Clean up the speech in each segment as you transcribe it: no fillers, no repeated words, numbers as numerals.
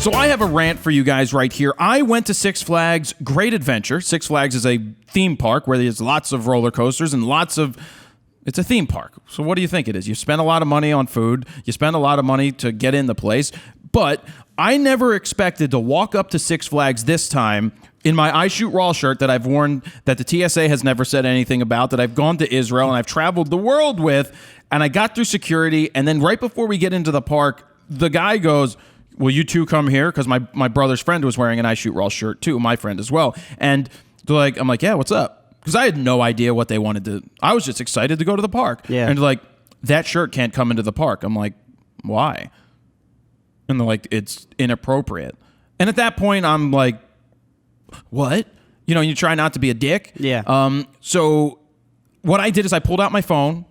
So I have a rant for you guys right here. I went to Six Flags Great Adventure. Six Flags is a theme park where there's lots of roller coasters and it's a theme park. So what do you think it is? You spend a lot of money on food. You spend a lot of money to get in the place. But I never expected to walk up to Six Flags this time in my I Shoot Raw shirt that I've worn, that the TSA has never said anything about, that I've gone to Israel and I've traveled the world with, and I got through security, and then right before we get into the park, the guy goes, will you two come here? Because my brother's friend was wearing an I Shoot Raw shirt too, my friend as well. And I'm like, yeah, what's up? Because I had no idea what they wanted to. I was just excited to go to the park. Yeah. And they're like, that shirt can't come into the park. I'm like, why? And they're like, it's inappropriate. And at that point, I'm like, what? You know, you try not to be a dick. Yeah. So what I did is I pulled out my phone.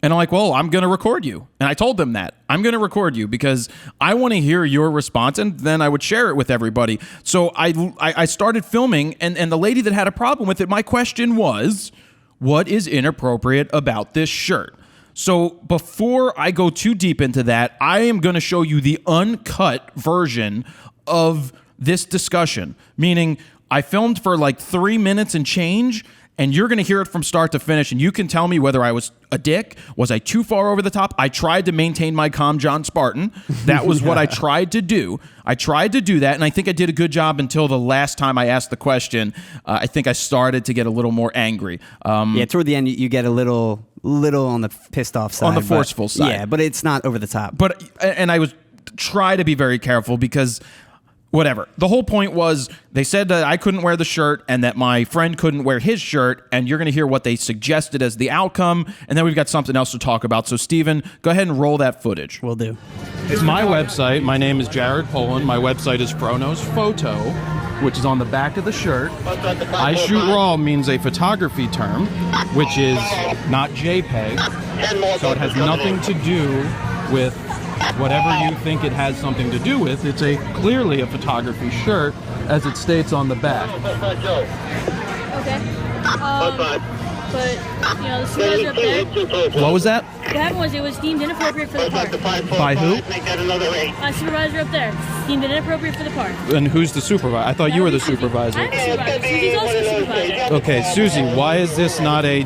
And I'm like, well, I'm going to record you. And I told them that. I'm going to record you because I want to hear your response, and then I would share it with everybody. So I started filming, and the lady that had a problem with it, my question was, what is inappropriate about this shirt? So before I go too deep into that, I am going to show you the uncut version of this discussion, meaning I filmed for like 3 minutes and change, and you're going to hear it from start to finish, and you can tell me whether I was a dick, was I too far over the top? I tried to maintain my calm John Spartan. That was what I tried to do. I tried to do that, and I think I did a good job until the last time I asked the question. I think I started to get a little more angry. Yeah, toward the end, you get a little on the pissed off side. On the forceful side. Yeah, but it's not over the top. And I was try to be very careful because whatever. The whole point was they said that I couldn't wear the shirt and that my friend couldn't wear his shirt, and you're going to hear what they suggested as the outcome, and then we've got something else to talk about. So, Steven, go ahead and roll that footage. Will do. It's my website. My name is Jared Polin. My website is FroKnowsPhoto, which is on the back of the shirt. I Shoot Raw means a photography term, which is not JPEG, so it has nothing to do with whatever you think it has something to do with. It's clearly a photography shirt, as it states on the back. Okay. But, you know, the supervisor up there. What was that? What happened was it was deemed inappropriate for the park. By who? Supervisor up there. Deemed it inappropriate for the park. And who's the supervisor? I thought you were the supervisor. I'm the supervisor. Susie's also the supervisor. Okay, Susie, why is this not a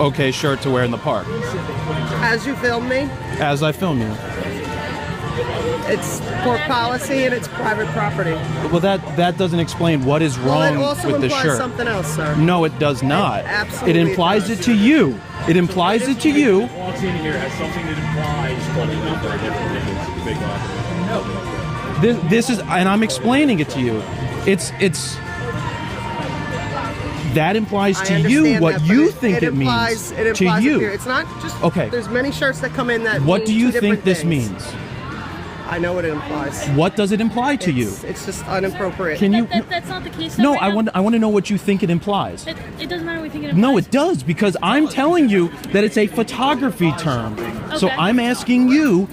okay shirt to wear in the park? As you film me, As I film you. it's pork policy and it's private property. Well, that doesn't explain what is wrong Well, it also with the implies shirt. something else, sir. No, it does not. Absolutely It implies it it does. to you. It implies it to you. Walks in here has something that implies putting up a different big offer. This is, and I'm explaining it to you. It's that implies I to understand you what that, you but think it implies, means it implies to it you. here. It's not just Okay. There's many shirts that come in that. What mean do you two think different this things. means? I know what it implies. What does it imply to you? It's just inappropriate. Can you? That's not the case. No, right I now. want to know what you think it implies. It doesn't matter what we think it implies. No, it does, because I'm telling you that it's a photography term. So Okay. I'm asking you.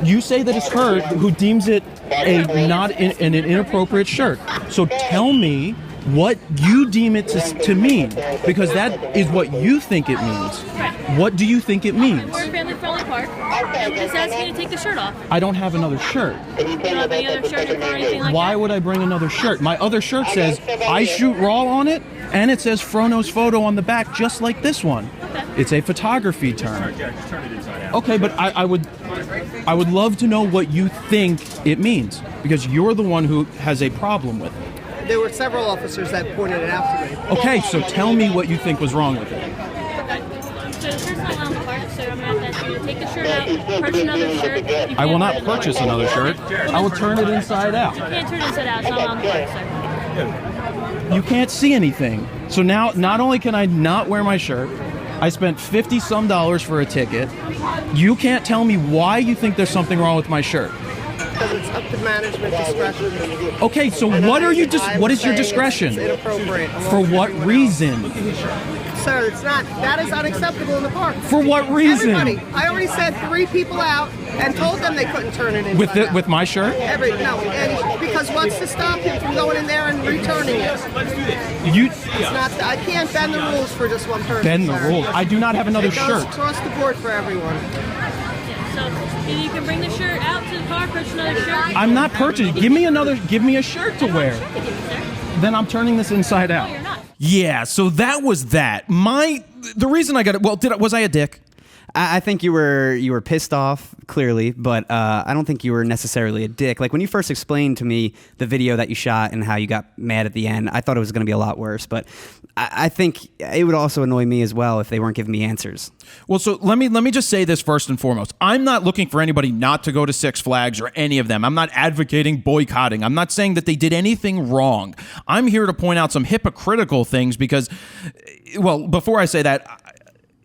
You say that it's her who deems it an inappropriate shirt. So tell me what you deem it to mean, because that is what you think it means. Right. What do you think it means? We're a family-friendly park. I'm just asking you to take the shirt off. I don't have another shirt. You don't have any other shirt or anything like Why that? would I bring another shirt? My other shirt says I Shoot Raw on it, and it says FroKnowsPhoto on the back, just like this one. Okay. It's a photography term. Yeah, just turn it inside out. Okay, but I would love to know what you think it means, because you're the one who has a problem with it. There were several officers that pointed it out to me. Okay, so tell me what you think was wrong with it. So the shirt's not on the park, so I'm going to have to ask you to take the shirt out, purchase another shirt. You I can't will not wear the purchase park. another shirt. I will turn it inside out. You can't turn it inside out. It's not on the park, sir. You can't see anything. So now, not only can I not wear my shirt, I spent $50-some for a ticket. You can't tell me why you think there's something wrong with my shirt. Because it's up to management discretion. Okay, so what are you? What is your discretion? It's inappropriate. For what reason? Sir, it's not. That is unacceptable in the park. For what reason? Everybody. I already sent 3 people out and told them they couldn't turn it inside out. With my shirt? Because what's to stop him from going in there and returning it? You It's not. I can't bend the rules for just one person. bend the sir. rules. I do not have another It goes shirt. across the board for everyone. So And you can bring the shirt out to the car, purchase another shirt. I'm not purchasing. Give me a shirt to wear. Shirt to give you, sir. Then I'm turning this inside out. No, you're not. Yeah, so that was that. The reason I got it. Well, was I a dick? I think you were pissed off, clearly, but I don't think you were necessarily a dick. Like, when you first explained to me the video that you shot and how you got mad at the end, I thought it was going to be a lot worse. But I think it would also annoy me as well if they weren't giving me answers. Well, so let me just say this first and foremost. I'm not looking for anybody not to go to Six Flags or any of them. I'm not advocating boycotting. I'm not saying that they did anything wrong. I'm here to point out some hypocritical things because, well, before I say that,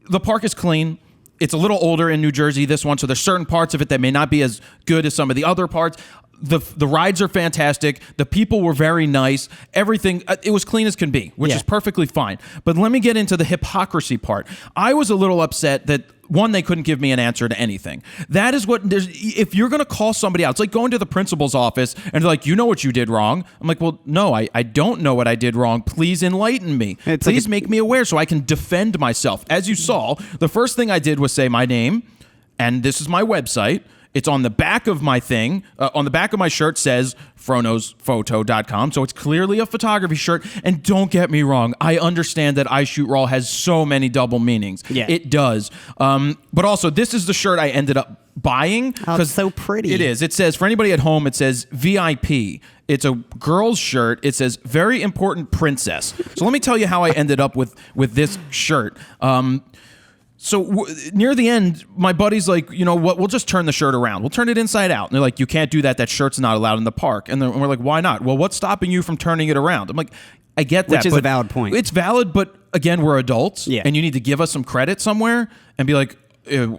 the park is clean. It's a little older in New Jersey, this one, so there's certain parts of it that may not be as good as some of the other parts. The rides are fantastic. The people were very nice. Everything, it was clean as can be, which is perfectly fine. But let me get into the hypocrisy part. I was a little upset that, one, they couldn't give me an answer to anything. That is what, if you're going to call somebody out, it's like going to the principal's office and they're like, you know what you did wrong. I'm like, well, no, I don't know what I did wrong. Please enlighten me. Please make me aware so I can defend myself. As you saw, the first thing I did was say my name, and this is my website. It's on the back of my thing. On the back of my shirt says FroKnowsPhoto.com. So it's clearly a photography shirt. And don't get me wrong. I understand that I Shoot Raw has so many double meanings. Yeah. It does. But also, this is the shirt I ended up buying. Oh, it's so pretty. It is. It says, for anybody at home, it says VIP. It's a girl's shirt. It says, very important princess. So let me tell you how I ended up with this shirt. So near the end, my buddy's like, you know what, we'll just turn the shirt around. We'll turn it inside out. And they're like, you can't do that. That shirt's not allowed in the park. And we're like, why not? Well, what's stopping you from turning it around? I'm like, I get that. Which is a valid point. It's valid, but again, we're adults. Yeah. And you need to give us some credit somewhere and be like,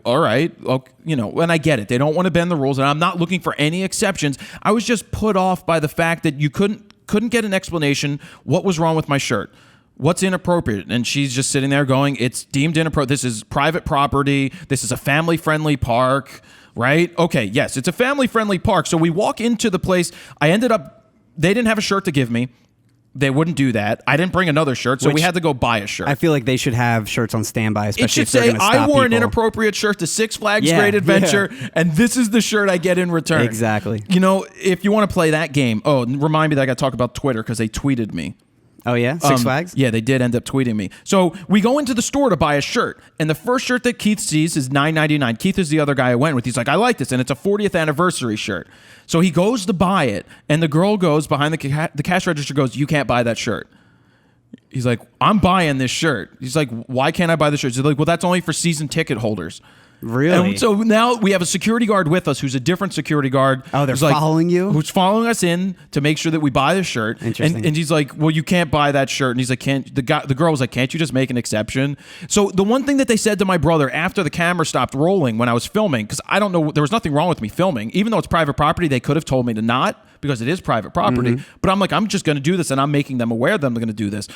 all right, okay, you know, and I get it. They don't want to bend the rules, and I'm not looking for any exceptions. I was just put off by the fact that you couldn't get an explanation what was wrong with my shirt. What's inappropriate? And she's just sitting there going, it's deemed inappropriate. This is private property. This is a family-friendly park, right? Okay, yes, it's a family-friendly park. So we walk into the place. They didn't have a shirt to give me. They wouldn't do that. I didn't bring another shirt, so we had to go buy a shirt. I feel like they should have shirts on standby, especially it should if they're say, gonna stop I wore people. an inappropriate shirt to Six Flags Yeah, Great Adventure, and this is the shirt I get in return. Exactly. You know, if you want to play that game, remind me that I got to talk about Twitter because they tweeted me. Oh, yeah? Six Flags? Yeah, they did end up tweeting me. So we go into the store to buy a shirt, and the first shirt that Keith sees is $9.99. Keith is the other guy I went with. He's like, I like this, and it's a 40th anniversary shirt. So he goes to buy it, and the girl goes behind the cash register goes, you can't buy that shirt. He's like, I'm buying this shirt. He's like, why can't I buy the shirt? He's like, well, that's only for season ticket holders. Really? And so now we have a security guard with us who's a different security guard. Oh, they're who's like, following you? Who's following us in to make sure that we buy the shirt. Interesting. And he's like, well, you can't buy that shirt. And he's like, the girl was like, can't you just make an exception? So the one thing that they said to my brother after the camera stopped rolling when I was filming, because I don't know, there was nothing wrong with me filming. Even though it's private property, they could have told me to not, because it is private property. Mm-hmm. But I'm like, I'm just going to do this, and I'm making them aware that I'm going to do this.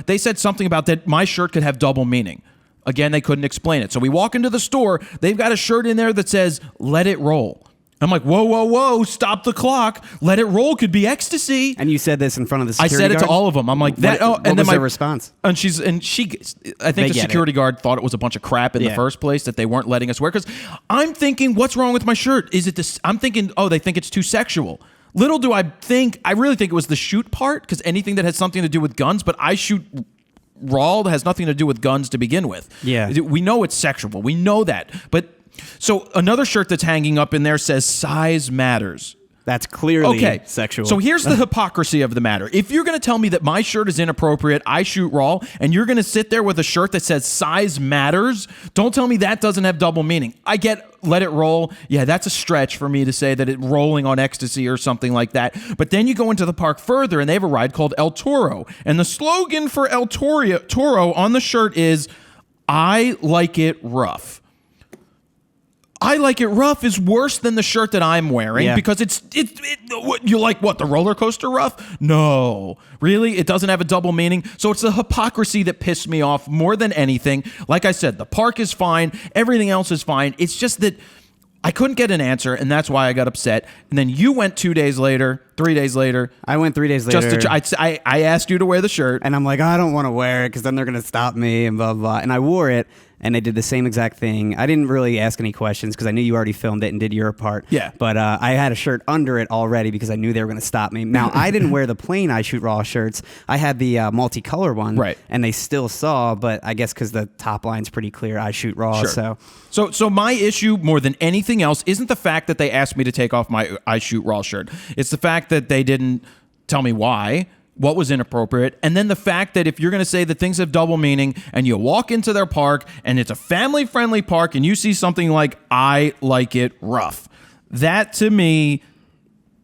They said something about that my shirt could have double meaning. Again, they couldn't explain it. So we walk into the store. They've got a shirt in there that says, let it roll. I'm like, whoa, whoa, whoa, stop the clock. Let it roll could be ecstasy. And you said this in front of the I security guard? said it to all of them. I'm like, that. What And was then their response? And she, I think the security guard thought it was a bunch of crap in the Yeah. first place that they weren't letting us wear. Because I'm thinking, what's wrong with my shirt? Is it this? I'm thinking, they think it's too sexual. Little do I think, I really think it was the shoot part, because anything that has something to do with guns, but I shoot raw has nothing to do with guns to begin with. Yeah. We know it's sexual. We know that. But so another shirt that's hanging up in there says size matters. That's clearly sexual. So here's the hypocrisy of the matter. If you're going to tell me that my shirt is inappropriate, I shoot raw, and you're going to sit there with a shirt that says size matters, don't tell me that doesn't have double meaning. I get let it roll. Yeah, that's a stretch for me to say that it's rolling on ecstasy or something like that. But then you go into the park further, and they have a ride called El Toro. And the slogan for El Toro on the shirt is, I like it rough. I like it rough is worse than the shirt that I'm wearing because you like what, the roller coaster rough? No, really, it doesn't have a double meaning. So it's the hypocrisy that pissed me off more than anything. Like I said, the park is fine, everything else is fine. It's just that I couldn't get an answer, and that's why I got upset. And then you went 3 days later. I went 3 days later. I asked you to wear the shirt, and I'm like, I don't want to wear it because then they're going to stop me and blah, blah, blah. And I wore it, and they did the same exact thing. I didn't really ask any questions because I knew you already filmed it and did your part. Yeah. But I had a shirt under it already because I knew they were going to stop me. Now, I didn't wear the plain I Shoot Raw shirts. I had the multicolor one. Right. And they still saw, but I guess because the top line's pretty clear, I Shoot Raw. Sure. So my issue more than anything else isn't the fact that they asked me to take off my I Shoot Raw shirt. It's the fact that they didn't tell me why, what was inappropriate, and then the fact that if you're going to say that things have double meaning and you walk into their park and it's a family-friendly park and you see something like, I like it rough, that to me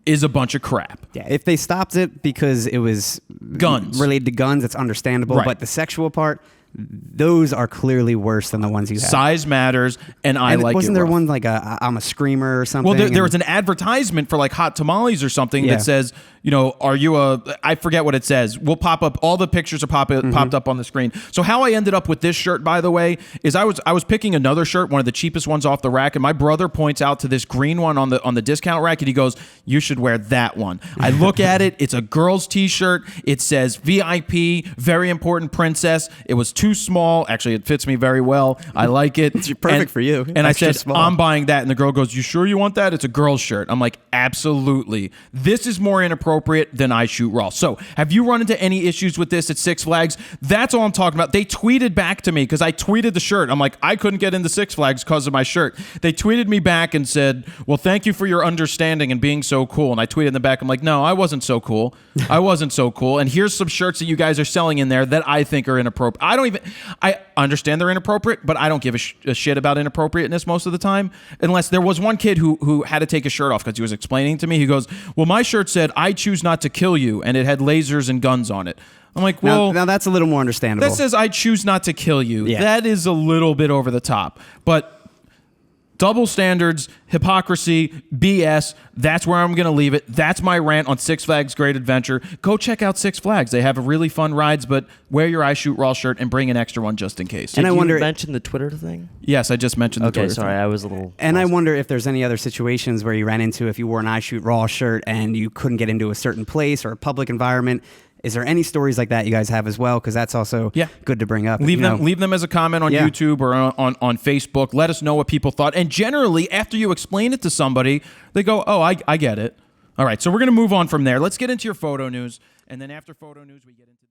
is a bunch of crap. Yeah, if they stopped it because it was Guns. related to guns, it's understandable. Right. But the sexual part, those are clearly worse than the ones you have. Size matters, and I like it wasn't there rough. one like I'm a screamer or something? Well, there was an advertisement for like hot tamales or something Yeah. that says, you know, are you I forget what it says. We'll pop up, all the pictures are popped up on the screen. So how I ended up with this shirt, by the way, is I was picking another shirt, one of the cheapest ones off the rack, and my brother points out to this green one on the discount rack, and he goes, you should wear that one. I look at it, it's a girl's t-shirt. It says VIP, very important princess. It was too small. Actually, it fits me very well. I like it. It's perfect for you. And Extra I said, small. I'm buying that. And the girl goes, you sure you want that? It's a girl's shirt. I'm like, absolutely. This is more inappropriate than I Shoot Raw. So have you run into any issues with this at Six Flags? That's all I'm talking about. They tweeted back to me because I tweeted the shirt. I'm like, I couldn't get into Six Flags because of my shirt. They tweeted me back and said, well, thank you for your understanding and being so cool. And I tweeted in the back, I'm like, no, I wasn't so cool. I wasn't so cool. And here's some shirts that you guys are selling in there that I think are inappropriate. I understand they're inappropriate, but I don't give a shit about inappropriateness most of the time. Unless there was one kid who had to take his shirt off because he was explaining to me. He goes, well, my shirt said, I choose not to kill you. And it had lasers and guns on it. I'm like, well, now that's a little more understandable. that says I choose not to kill you. Yeah. That is a little bit over the top. But double standards, hypocrisy, BS, that's where I'm going to leave it. That's my rant on Six Flags Great Adventure. Go check out Six Flags. They have really fun rides, but wear your I Shoot Raw shirt and bring an extra one just in case. And I Did wonder- you mention the Twitter thing? Yes, I just mentioned the Okay, Twitter sorry, thing. I was a little. And I lost. wonder if there's any other situations where you ran into if you wore an I Shoot Raw shirt and you couldn't get into a certain place or a public environment. Is there any stories like that you guys have as well? Because that's also good to bring up. Leave them as a comment on Yeah. YouTube or on Facebook. Let us know what people thought. And generally, after you explain it to somebody, they go, oh, I get it. All right, so we're going to move on from there. Let's get into your photo news. And then after photo news, we get into